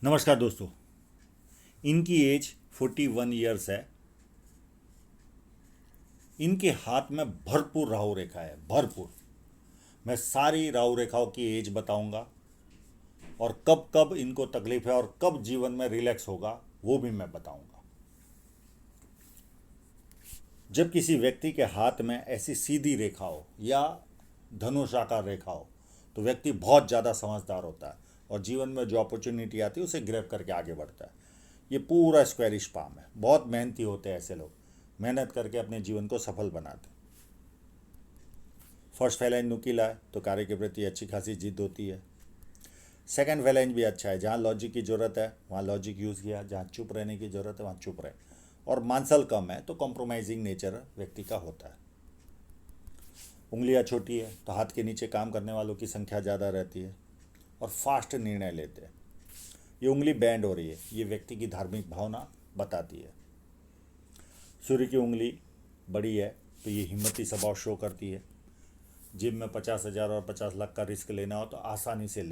नमस्कार दोस्तों। इनकी एज 41 ईयर्स है। इनके हाथ में भरपूर राहु रेखा है, भरपूर। मैं सारी राहु रेखाओं की एज बताऊंगा और कब कब इनको तकलीफ है और कब जीवन में रिलैक्स होगा वो भी मैं बताऊंगा। जब किसी व्यक्ति के हाथ में ऐसी सीधी रेखा हो या धनुषाकार रेखा हो तो व्यक्ति बहुत ज़्यादा समझदार होता है और जीवन में जो अपॉर्चुनिटी आती है उसे ग्रैब करके आगे बढ़ता है। ये पूरा स्क्वेरिश पाम है। बहुत मेहनती होते हैं ऐसे लोग, मेहनत करके अपने जीवन को सफल बनाते हैं। फर्स्ट फैलेंज नुकीला है तो कार्य के प्रति अच्छी खासी जिद होती है। सेकंड फैलेंज भी अच्छा है, जहाँ लॉजिक की ज़रूरत है वहाँ लॉजिक यूज़ किया, जहाँ चुप रहने की ज़रूरत है वहाँ चुप रहे। और मांसल कम है तो कॉम्प्रोमाइजिंग नेचर व्यक्ति का होता है। उंगलियाँ छोटी है तो हाथ के नीचे काम करने वालों की संख्या ज़्यादा रहती है और फास्ट निर्णय लेते हैं। ये उंगली बैंड हो रही है, ये व्यक्ति की धार्मिक भावना बताती है। सूर्य की उंगली बड़ी है तो ये हिम्मती स्वभाव शो करती है। जिम में 50,000 और 50 लाख का रिस्क लेना हो तो आसानी से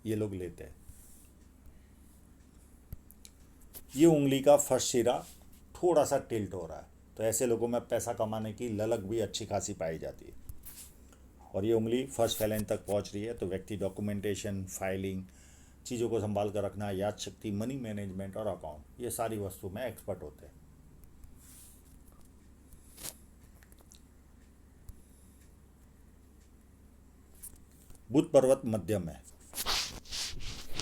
ये लोग लेते हैं। ये उंगली का फर्स्ट सिरा थोड़ा सा टिल्ट हो रहा है तो ऐसे लोगों में पैसा कमाने की ललक भी अच्छी खासी पाई जाती है। और ये उंगली फर्स्ट फैलेंज तक पहुंच रही है तो व्यक्ति डॉक्यूमेंटेशन, फाइलिंग, चीज़ों को संभाल कर रखना, याद शक्ति, मनी मैनेजमेंट और अकाउंट, ये सारी वस्तु में एक्सपर्ट होते हैं। बुध पर्वत मध्यम है,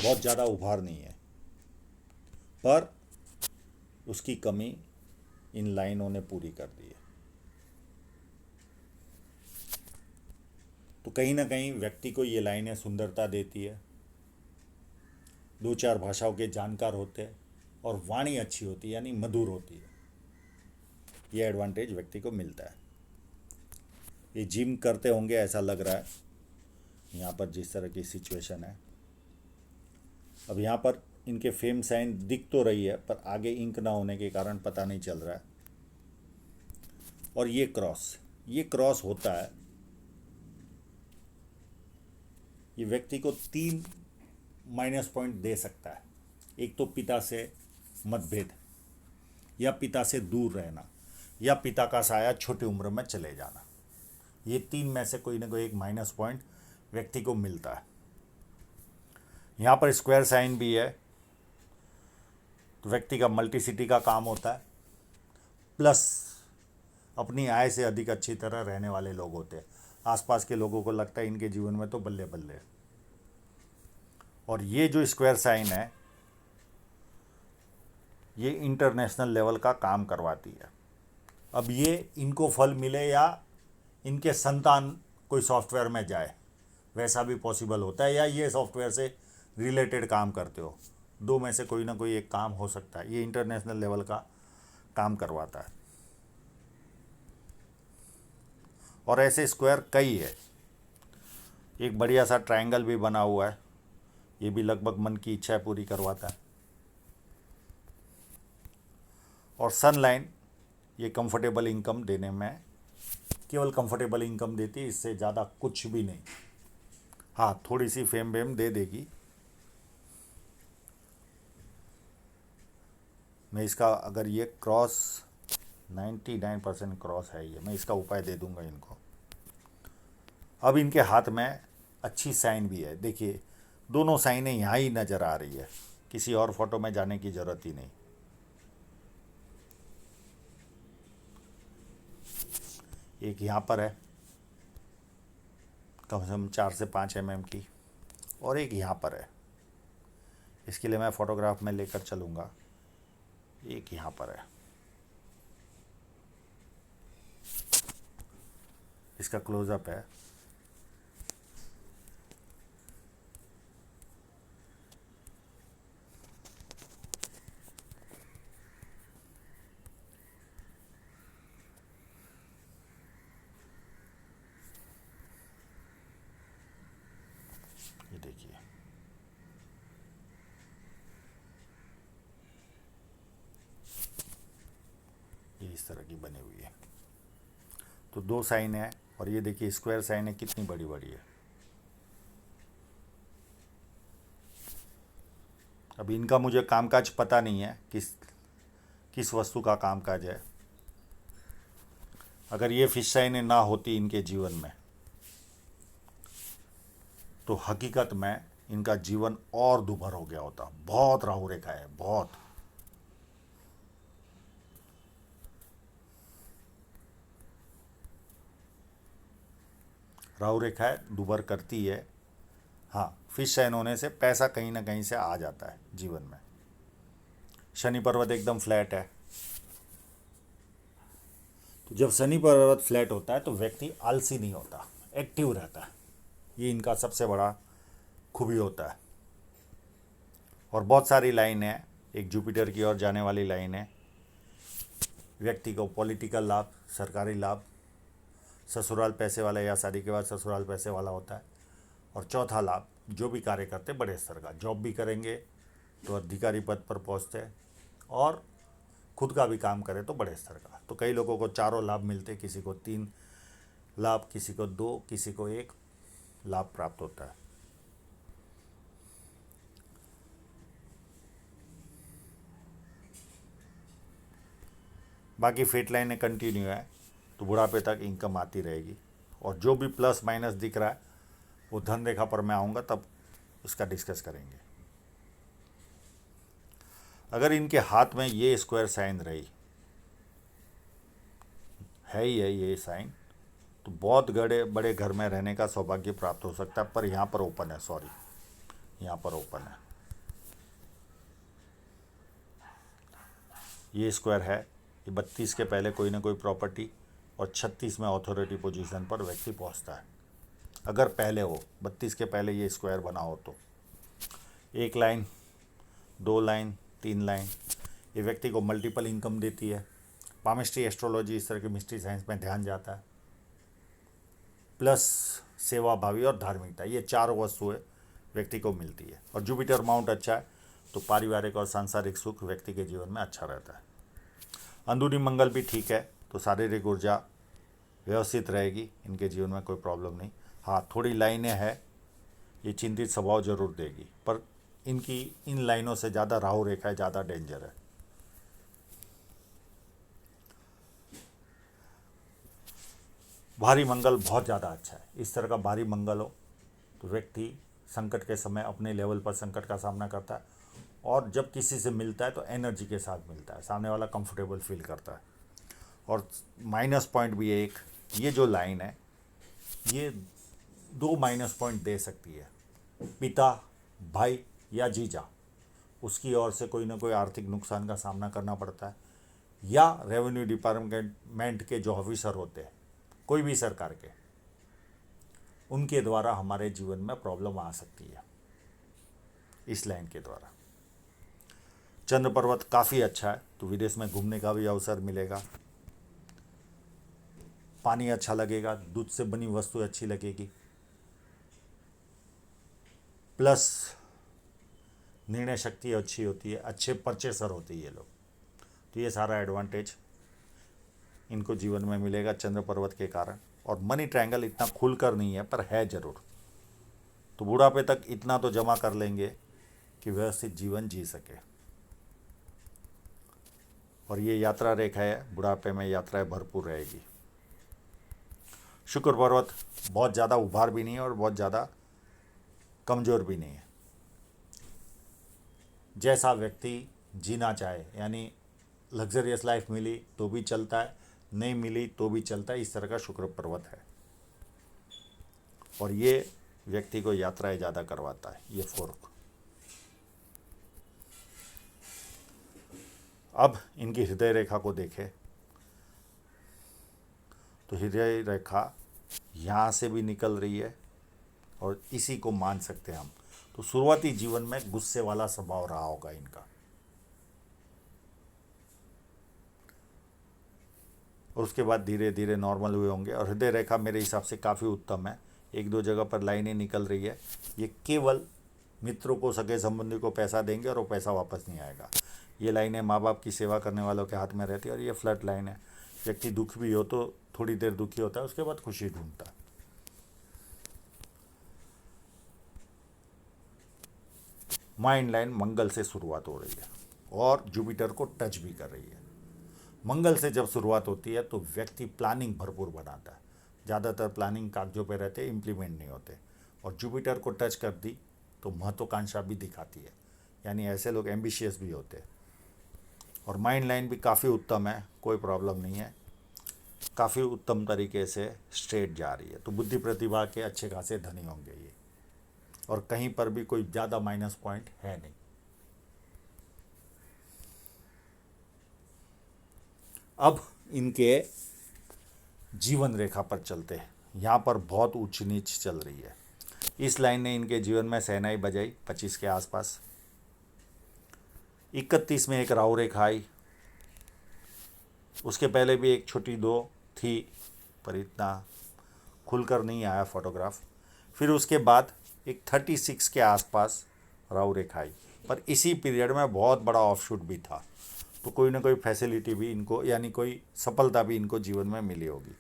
बहुत ज़्यादा उभार नहीं है, पर उसकी कमी इन लाइनों ने पूरी कर दी है। तो कहीं ना कहीं व्यक्ति को ये लाइनें सुंदरता देती है। दो चार भाषाओं के जानकार होते हैं और वाणी अच्छी होती है, यानी मधुर होती है। ये एडवांटेज व्यक्ति को मिलता है। ये जिम करते होंगे ऐसा लग रहा है यहाँ पर जिस तरह की सिचुएशन है। अब यहाँ पर इनके फेम साइन दिख तो रही है पर आगे इंक ना होने के कारण पता नहीं चल रहा है। और ये क्रॉस होता है। ये व्यक्ति को 3 माइनस पॉइंट दे सकता है। एक तो पिता से मतभेद, या पिता से दूर रहना, या पिता का साया छोटी उम्र में चले जाना। ये 3 में से कोई ना कोई एक माइनस पॉइंट व्यक्ति को मिलता है। यहाँ पर स्क्वायर साइन भी है तो व्यक्ति का मल्टीसिटी का काम होता है, प्लस अपनी आय से अधिक अच्छी तरह रहने वाले लोग होते हैं। आसपास के लोगों को लगता है इनके जीवन में तो बल्ले बल्ले। और ये जो स्क्वायर साइन है ये इंटरनेशनल लेवल का काम करवाती है। अब ये इनको फल मिले या इनके संतान कोई सॉफ्टवेयर में जाए वैसा भी पॉसिबल होता है, या ये सॉफ्टवेयर से रिलेटेड काम करते हो, दो में से कोई ना कोई एक काम हो सकता है। ये इंटरनेशनल लेवल का काम करवाता है। और ऐसे स्क्वायर कई है। एक बढ़िया सा ट्रायंगल भी बना हुआ है, ये भी लगभग मन की इच्छा पूरी करवाता है। और सन लाइन ये कंफर्टेबल इनकम देने में केवल कंफर्टेबल इनकम देती है, इससे ज़्यादा कुछ भी नहीं। हाँ, थोड़ी सी फेम वेम दे देगी। मैं इसका अगर ये क्रॉस 99% क्रॉस है, ये मैं इसका उपाय दे दूंगा इनको। अब इनके हाथ में अच्छी साइन भी है, देखिए दोनों साइनें यहाँ ही नज़र आ रही है, किसी और फोटो में जाने की ज़रूरत ही नहीं। एक यहाँ पर है कम से कम 4 से 5 mm की, और एक यहाँ पर है, इसके लिए मैं फ़ोटोग्राफ में लेकर चलूँगा। एक यहाँ पर है, इसका क्लोज़अप है। ये देखिए, ये इस तरह की बनी हुई है। तो 2 साइन है और ये देखिए स्क्वायर साइन है, कितनी बड़ी बड़ी है। अब इनका मुझे कामकाज पता नहीं है, किस वस्तु का कामकाज है। अगर ये फिश साइन ना होती इनके जीवन में तो हकीकत में इनका जीवन और दुभर हो गया होता। बहुत राहु रेखा है, बहुत। राहु रेखा है, दुभर करती है। हाँ, फिश साइन होने से पैसा कहीं ना कहीं से आ जाता है जीवन में। शनि पर्वत एकदम फ्लैट है, तो जब शनि पर्वत फ्लैट होता है तो व्यक्ति आलसी नहीं होता, एक्टिव रहता है। ये इनका सबसे बड़ा खूबी होता है। और बहुत सारी लाइन है, एक जुपिटर की ओर जाने वाली लाइन है। व्यक्ति को पॉलिटिकल लाभ, सरकारी लाभ, ससुराल पैसे वाला या शादी के बाद ससुराल पैसे वाला होता है। और चौथा लाभ, जो भी कार्य करते बड़े स्तर का, जॉब भी करेंगे तो अधिकारी पद पर पहुंचते हैं, और खुद का भी काम करे तो बड़े स्तर का। तो कई लोगों को चारों लाभ मिलते, किसी को 3 लाभ, किसी को 2, किसी को 1 लाभ प्राप्त होता है। बाकी फेट लाइनें कंटिन्यू है, तो बुढ़ापे तक इनकम आती रहेगी। और जो भी प्लस माइनस दिख रहा है वो धन रेखा पर मैं आऊँगा तब उसका डिस्कस करेंगे। अगर इनके हाथ में ये स्क्वायर साइन रही है ही है ये साइन, तो बहुत बड़े घर में रहने का सौभाग्य प्राप्त हो सकता है। पर यहाँ पर ओपन है, सॉरी, यहाँ पर ओपन है। ये स्क्वायर है, ये 32 के पहले कोई ना कोई प्रॉपर्टी और 36 में अथॉरिटी पोजीशन पर व्यक्ति पहुंचता है। अगर पहले हो, 32 के पहले ये स्क्वायर बना हो तो 1 लाइन, 2 लाइन, 3 लाइन, ये व्यक्ति को मल्टीपल इनकम देती है। पामिस्ट्री, एस्ट्रोलॉजी, इस तरह की मिस्ट्री साइंस में ध्यान जाता है। प्लस सेवा भावी और धार्मिकता, ये 4 वस्तुएं व्यक्ति को मिलती है। और जुपिटर माउंट अच्छा है तो पारिवारिक और सांसारिक सुख व्यक्ति के जीवन में अच्छा रहता है। अंदरूनी मंगल भी ठीक है तो शारीरिक ऊर्जा व्यवस्थित रहेगी, इनके जीवन में कोई प्रॉब्लम नहीं। हाँ, थोड़ी लाइनें हैं, ये चिंतित स्वभाव जरूर देगी, पर इनकी इन लाइनों से ज़्यादा राहु रेखा है, ज़्यादा डेंजर है। भारी मंगल बहुत ज़्यादा अच्छा है। इस तरह का भारी मंगल हो तो व्यक्ति संकट के समय अपने लेवल पर संकट का सामना करता है, और जब किसी से मिलता है तो एनर्जी के साथ मिलता है, सामने वाला कंफर्टेबल फील करता है। और माइनस पॉइंट भी एक, ये जो लाइन है ये 2 माइनस पॉइंट दे सकती है। पिता, भाई या जीजा, उसकी ओर से कोई ना कोई आर्थिक नुकसान का सामना करना पड़ता है, या रेवेन्यू डिपार्टमेंट के जो ऑफिसर होते हैं, कोई भी सरकार के, उनके द्वारा हमारे जीवन में प्रॉब्लम आ सकती है इस लाइन के द्वारा। चंद्र पर्वत काफ़ी अच्छा है तो विदेश में घूमने का भी अवसर मिलेगा। पानी अच्छा लगेगा, दूध से बनी वस्तु अच्छी लगेगी, प्लस निर्णय शक्ति अच्छी होती है, अच्छे परचेसर होते हैं ये लोग। तो ये सारा एडवांटेज इनको जीवन में मिलेगा चंद्र पर्वत के कारण। और मनी ट्रायंगल इतना खुलकर नहीं है पर है ज़रूर, तो बुढ़ापे तक इतना तो जमा कर लेंगे कि व्यवस्थित जीवन जी सके। और ये यात्रा रेखा है, बुढ़ापे में यात्राएं भरपूर रहेगी। शुक्र पर्वत बहुत ज़्यादा उभार भी नहीं है और बहुत ज़्यादा कमज़ोर भी नहीं है। जैसा व्यक्ति जीना चाहे, यानी लग्जरियस लाइफ मिली तो भी चलता है, नहीं मिली तो भी चलता है, इस तरह का शुक्र पर्वत है। और ये व्यक्ति को यात्राएं ज़्यादा करवाता है, ये फोर्क। अब इनकी हृदय रेखा को देखें तो हृदय रेखा यहाँ से भी निकल रही है, और इसी को मान सकते हैं हम। तो शुरुआती जीवन में गुस्से वाला स्वभाव रहा होगा इनका, और उसके बाद धीरे धीरे नॉर्मल हुए होंगे। और हृदय रेखा मेरे हिसाब से काफ़ी उत्तम है, 1-2 जगह पर लाइनें निकल रही है। ये केवल मित्रों को, सगे संबंधी को पैसा देंगे और वो पैसा वापस नहीं आएगा। ये लाइनें माँ बाप की सेवा करने वालों के हाथ में रहती है। और ये फ्लड लाइन है, व्यक्ति दुख भी हो तो थोड़ी देर दुखी होता है, उसके बाद खुशी ढूंढता है। माइंड लाइन मंगल से शुरुआत हो रही है और जुपिटर को टच भी कर रही है। मंगल से जब शुरुआत होती है तो व्यक्ति प्लानिंग भरपूर बनाता है, ज़्यादातर प्लानिंग कागजों पे रहते, इम्प्लीमेंट नहीं होते। और जुपिटर को टच कर दी तो महत्वाकांक्षा भी दिखाती है, यानी ऐसे लोग एम्बिशियस भी होते हैं। और माइंड लाइन भी काफ़ी उत्तम है, कोई प्रॉब्लम नहीं है, काफ़ी उत्तम तरीके से स्ट्रेट जा रही है। तो बुद्धि प्रतिभा के अच्छे खासे धनी होंगे ये, और कहीं पर भी कोई ज़्यादा माइनस पॉइंट है नहीं। अब इनके जीवन रेखा पर चलते हैं। यहाँ पर बहुत ऊंच नीच चल रही है। इस लाइन ने इनके जीवन में शहनाई बजाई 25 के आसपास। 31 में एक राहु रेखा आई, उसके पहले भी एक छोटी दो थी, पर इतना खुलकर नहीं आया फोटोग्राफ। फिर उसके बाद एक 36 के आसपास राहु रेखा आई, पर इसी पीरियड में बहुत बड़ा ऑफशूट भी था। तो कोई ना कोई फैसिलिटी भी इनको, यानी कोई सफलता भी इनको जीवन में मिली होगी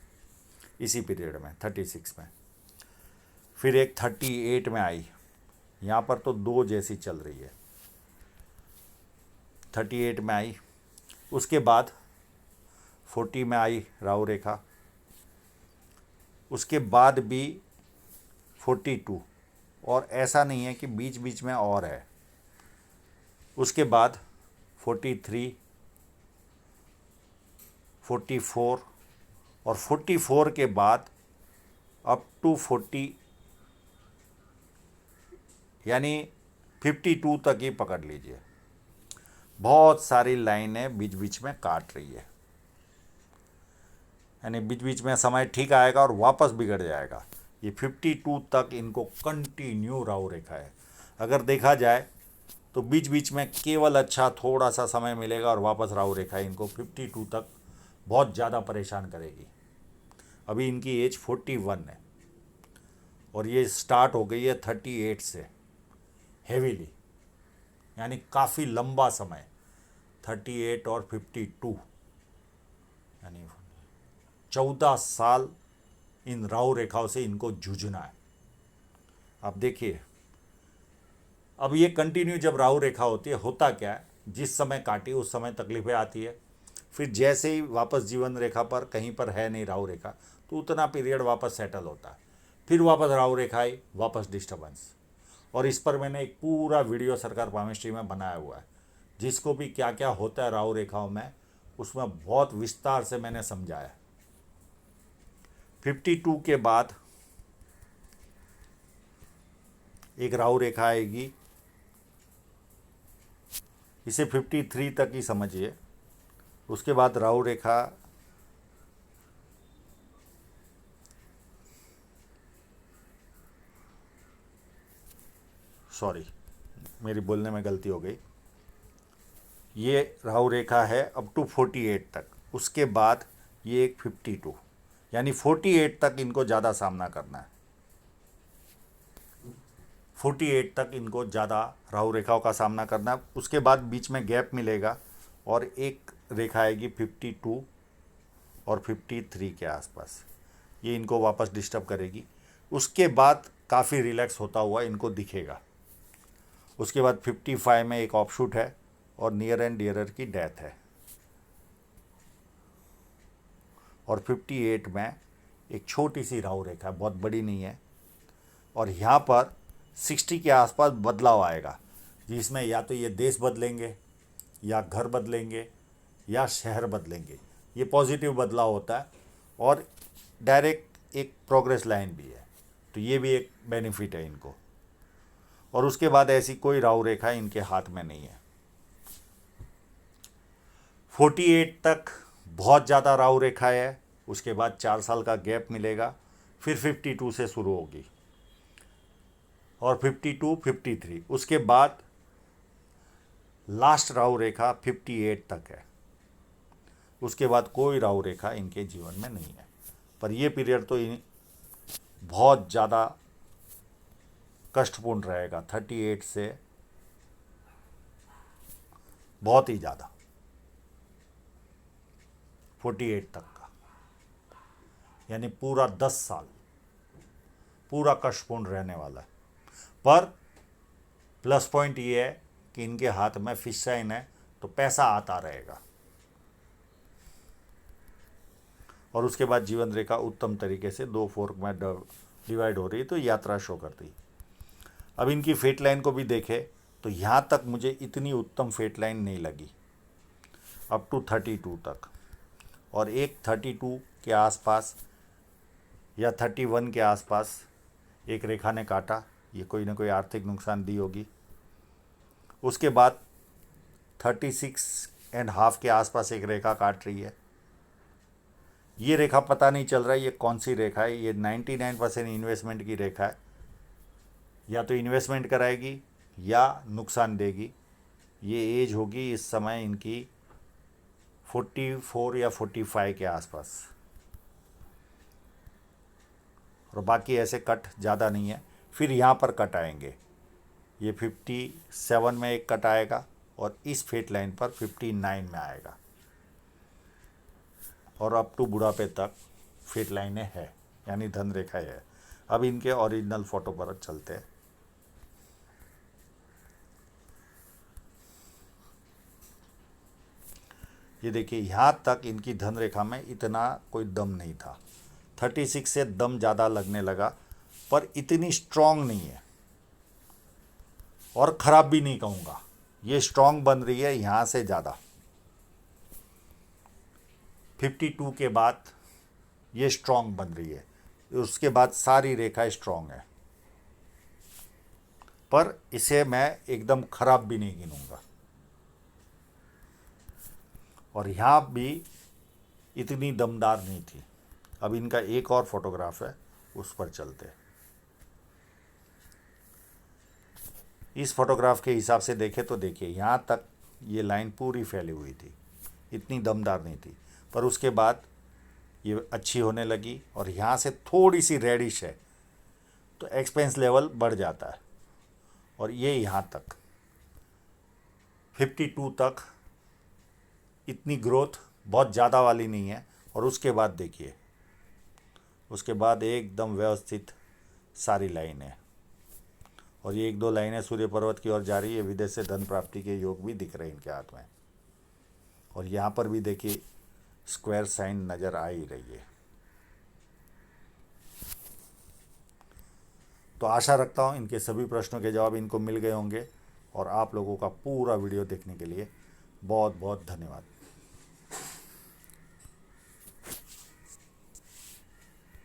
इसी पीरियड में 36 में। फिर एक 38 में आई, यहाँ पर तो दो जैसी चल रही है। 38 में आई, उसके बाद 40 में आई राहु रेखा, उसके बाद भी 42, और ऐसा नहीं है कि बीच बीच में और है। उसके बाद 43, 44, और 44 के बाद अप टू 40, यानी 52 तक ही पकड़ लीजिए। बहुत सारी लाइनें बीच बीच में काट रही है, यानी बीच बीच में समय ठीक आएगा और वापस बिगड़ जाएगा। ये 52 तक इनको कंटिन्यू राहु रेखा है। अगर देखा जाए तो बीच बीच में केवल अच्छा थोड़ा सा समय मिलेगा और वापस राहु रेखा इनको 52 तक बहुत ज़्यादा परेशान करेगी। अभी इनकी एज 41 है और ये स्टार्ट हो गई है 38 से हेवीली, यानी काफ़ी लंबा समय। 38 और 52, यानी 14 साल इन राहु रेखाओं से इनको जूझना है। आप देखिए, अब ये कंटिन्यू जब राहु रेखा होती है, होता क्या है, जिस समय काटी उस समय तकलीफें आती है। फिर जैसे ही वापस जीवन रेखा पर कहीं पर है नहीं राहु रेखा, तो उतना पीरियड वापस सेटल होता है। फिर वापस राहु रेखा आई, वापस डिस्टर्बेंस। और इस पर मैंने एक पूरा वीडियो सरकार पामिस्ट्री में बनाया हुआ है, जिसको भी क्या क्या होता है राहु रेखाओं में, उसमें बहुत विस्तार से मैंने समझाया। 52 के बाद एक राहु रेखा आएगी, इसे 53 तक ही समझिए। उसके बाद राहु रेखा सॉरी, मेरी बोलने में गलती हो गई। ये राहु रेखा है अप टू 48 तक। उसके बाद ये एक 52, यानी 48 तक इनको ज़्यादा सामना करना है। 48 तक इनको ज़्यादा राहु रेखाओं का सामना करना है। उसके बाद बीच में गैप मिलेगा और एक रेखा आएगी 52 और 53 के आसपास, ये इनको वापस डिस्टर्ब करेगी। उसके बाद काफ़ी रिलैक्स होता हुआ इनको दिखेगा। उसके बाद 55 में एक ऑफशूट है और नियर एंड डियरर की डेथ है। और 58 में एक छोटी सी राहु रेखा है, बहुत बड़ी नहीं है। और यहाँ पर 60 के आसपास बदलाव आएगा, जिसमें या तो ये देश बदलेंगे, या घर बदलेंगे, या शहर बदलेंगे। ये पॉजिटिव बदलाव होता है और डायरेक्ट एक प्रोग्रेस लाइन भी है, तो ये भी एक बेनिफिट है इनको। और उसके बाद ऐसी कोई राहु रेखा इनके हाथ में नहीं है। 48 तक बहुत ज़्यादा राहु रेखा है, उसके बाद 4 साल का गैप मिलेगा, फिर 52 से शुरू होगी और 52, 53, उसके बाद लास्ट राहु रेखा 58 तक है। उसके बाद कोई राहु रेखा इनके जीवन में नहीं है। पर यह पीरियड तो बहुत ज़्यादा कष्टपूर्ण रहेगा, 38 से बहुत ही ज़्यादा, 48 तक का, यानी पूरा 10 साल पूरा कष्टपूर्ण रहने वाला है। पर प्लस पॉइंट ये है कि इनके हाथ में फिश साइन है, तो पैसा आता रहेगा। और उसके बाद जीवन रेखा उत्तम तरीके से 2 फोर्क में डिवाइड हो रही है, तो यात्रा शो करती। अब इनकी फेट लाइन को भी देखे तो यहाँ तक मुझे इतनी उत्तम फेट लाइन नहीं लगी, अप टू 32 तक। और एक 32 के आसपास या 31 के आसपास एक रेखा ने काटा, ये कोई ना कोई आर्थिक नुकसान दी होगी। उसके बाद 36.5 के आसपास एक रेखा काट रही है। ये रेखा पता नहीं चल रहा है ये कौन सी रेखा है। ये 99% इन्वेस्टमेंट की रेखा है, या तो इन्वेस्टमेंट कराएगी या नुकसान देगी। ये एज होगी इस समय इनकी 44 या 45 के आसपास, और बाकी ऐसे कट ज़्यादा नहीं है। फिर यहाँ पर कट आएंगे, ये 57 में एक कट आएगा और इस फेट लाइन पर 59 में आएगा, और अप टू बुढ़ापे तक फेट लाइनें है, यानी धन रेखा है। अब इनके ओरिजिनल फोटो पर चलते हैं। ये देखिए, यहाँ तक इनकी धन रेखा में इतना कोई दम नहीं था। 36 से दम ज़्यादा लगने लगा, पर इतनी स्ट्रांग नहीं है, और ख़राब भी नहीं कहूँगा। ये स्ट्रांग बन रही है यहाँ से ज़्यादा। 52 के बाद ये स्ट्रांग बन रही है, उसके बाद सारी रेखा स्ट्रांग है, पर इसे मैं एकदम ख़राब भी नहीं गिनूँगा। और यहाँ भी इतनी दमदार नहीं थी। अब इनका एक और फोटोग्राफ है, उस पर चलते हैं। इस फोटोग्राफ के हिसाब से देखें तो देखिए, यहाँ तक ये लाइन पूरी फैली हुई थी, इतनी दमदार नहीं थी, पर उसके बाद ये अच्छी होने लगी, और यहाँ से थोड़ी सी रेडिश है, तो एक्सपेंस लेवल बढ़ जाता है। और ये यहाँ तक 52 तक इतनी ग्रोथ बहुत ज़्यादा वाली नहीं है। और उसके बाद देखिए, उसके बाद एकदम व्यवस्थित सारी लाइन है, और ये 1-2 लाइनें सूर्य पर्वत की ओर जा रही है। विदेश से धन प्राप्ति के योग भी दिख रहे हैं इनके हाथ में। और यहाँ पर भी देखिए स्क्वायर साइन नज़र आ ही रही है। तो आशा रखता हूँ इनके सभी प्रश्नों के जवाब इनको मिल गए होंगे, और आप लोगों का पूरा वीडियो देखने के लिए बहुत बहुत धन्यवाद।